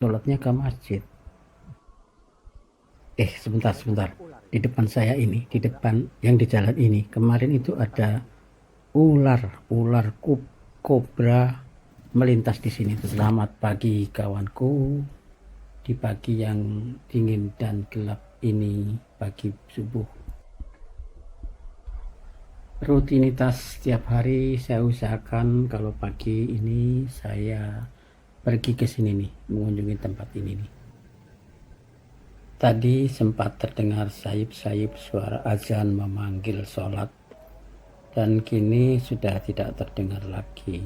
sholatnya ke masjid. Sebentar. Di depan saya ini, di depan yang di jalan ini, kemarin itu ada ular kobra melintas di sini. Selamat pagi kawanku, di pagi yang dingin dan gelap ini, pagi subuh. Rutinitas setiap hari saya usahakan kalau pagi ini saya pergi ke sini nih, mengunjungi tempat ini nih. Tadi sempat terdengar sayup-sayup suara azan memanggil sholat, dan kini sudah tidak terdengar lagi.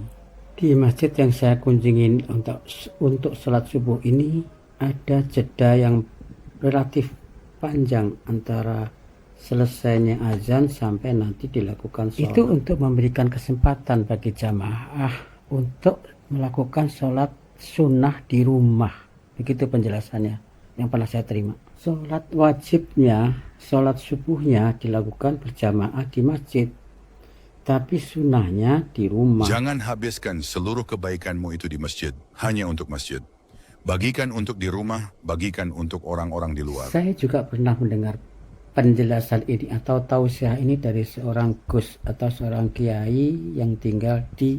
Di masjid yang saya kunjungi untuk sholat subuh ini ada jeda yang relatif panjang antara selesainya azan sampai nanti dilakukan sholat. Itu untuk memberikan kesempatan bagi jamaah untuk melakukan sholat sunnah di rumah. Begitu penjelasannya yang pernah saya terima. Sholat wajibnya, sholat subuhnya dilakukan berjamaah di masjid, tapi sunnahnya di rumah. Jangan habiskan seluruh kebaikanmu itu di masjid, hanya untuk masjid. Bagikan untuk di rumah, bagikan untuk orang-orang di luar. Saya juga pernah mendengar penjelasan ini atau tausiah ini dari seorang gus atau seorang kiai yang tinggal di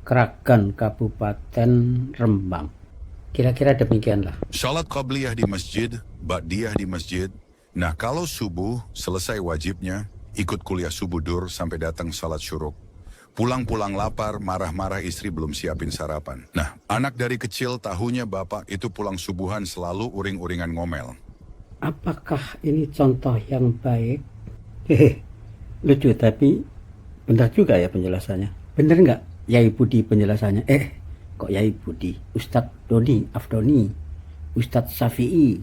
Kragan, Kabupaten Rembang. Kira-kira demikianlah. Salat qabliyah di masjid, ba'diyah di masjid. Nah, kalau subuh selesai wajibnya, ikut kuliah subuh dur sampai datang salat syuruk. Pulang-pulang lapar, marah-marah istri belum siapin sarapan. Nah, anak dari kecil tahunya bapak itu pulang subuhan selalu uring-uringan ngomel. Apakah ini contoh yang baik? Hehe, lucu tapi benar juga ya penjelasannya. Benar nggak Yai Budi penjelasannya? Kok Yai Budi? Ustadz Doni, Afdoni, Ustadz Syafi'i,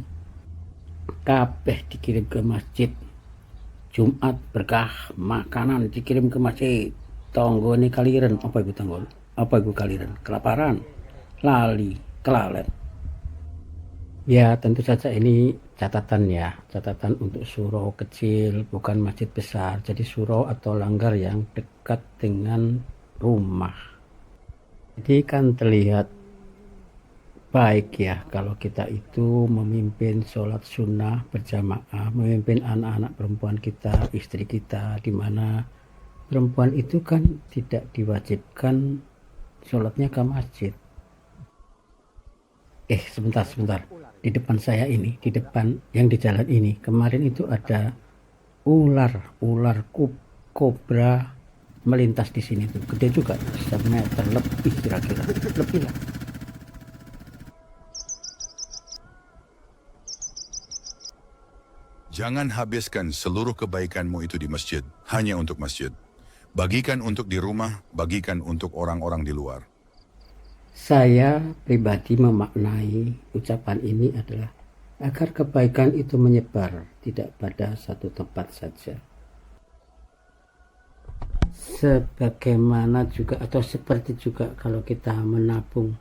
kabeh dikirim ke masjid. Jumat berkah, makanan dikirim ke masjid. Tonggone kaliren, apa ibu tonggol? Apa ibu kaliren? Kelaparan, lali, kelalen. Ya tentu saja ini catatan ya, catatan untuk surau kecil, bukan masjid besar. Jadi surau atau langgar yang dekat dengan rumah. Jadi kan terlihat baik ya kalau kita itu memimpin sholat sunnah berjamaah, memimpin anak-anak perempuan kita, istri kita, di mana perempuan itu kan tidak diwajibkan sholatnya ke masjid. Sebentar. Di depan saya ini, di depan yang di jalan ini, kemarin itu ada ular kobra melintas di sini tuh. Gede juga, semeter lebih kira-kira, lebih lah. Jangan habiskan seluruh kebaikanmu itu di masjid, hanya untuk masjid. Bagikan untuk di rumah, bagikan untuk orang-orang di luar. Saya pribadi memaknai ucapan ini adalah agar kebaikan itu menyebar, tidak pada satu tempat saja. Sebagaimana juga atau seperti juga kalau kita menabung,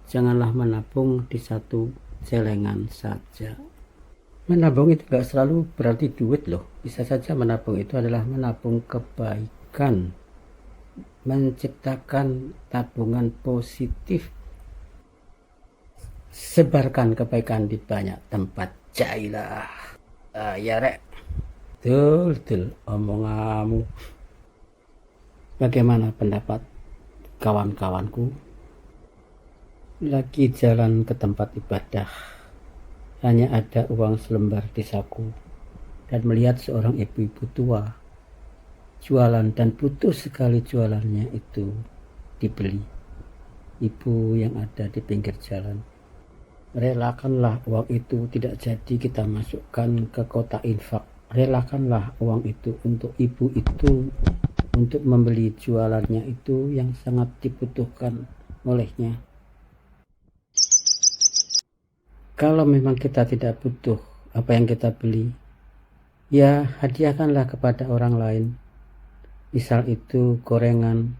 janganlah menabung di satu celengan saja. Menabung itu gak selalu berarti duit loh. Bisa saja menabung itu adalah menabung kebaikan, menciptakan tabungan positif. Sebarkan kebaikan di banyak tempat. Jailah. Ya rek. Betul omonganmu. Bagaimana pendapat kawan-kawanku? Lagi jalan ke tempat ibadah, hanya ada uang selembar di saku, dan melihat seorang ibu-ibu tua jualan, dan butuh sekali jualannya itu dibeli. Ibu yang ada di pinggir jalan, relakanlah uang itu tidak jadi kita masukkan ke kotak infak. Relakanlah uang itu untuk ibu itu, untuk membeli jualannya itu yang sangat dibutuhkan olehnya. Kalau memang kita tidak butuh apa yang kita beli, ya hadiahkanlah kepada orang lain. Misal itu gorengan,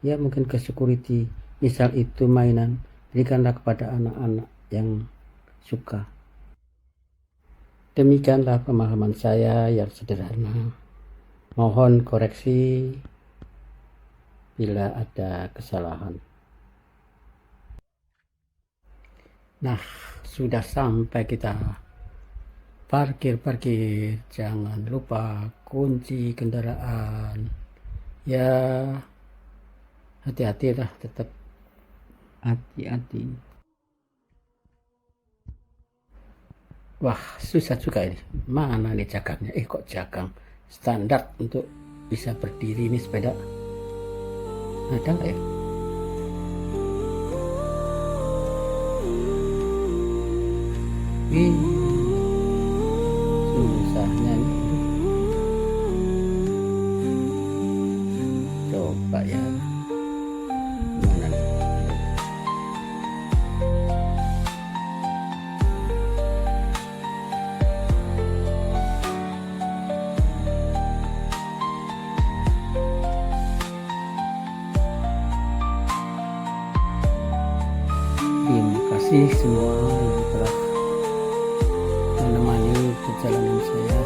ya mungkin ke security. Misal itu mainan, berikanlah kepada anak-anak yang suka. Demikianlah pemahaman saya yang sederhana. Mohon koreksi bila ada kesalahan. Nah, sudah sampai kita parkir. Jangan lupa kunci kendaraan. Ya, hati-hati lah, tetap hati-hati. Wah, susah juga ini. Mana nih cakangnya? Kok cakang standar untuk bisa berdiri ini sepeda? Ada nggak ya? Wih, susahnya nih. Coba ya. Mana nih? Terima kasih semua yang telah menemani perjalanan saya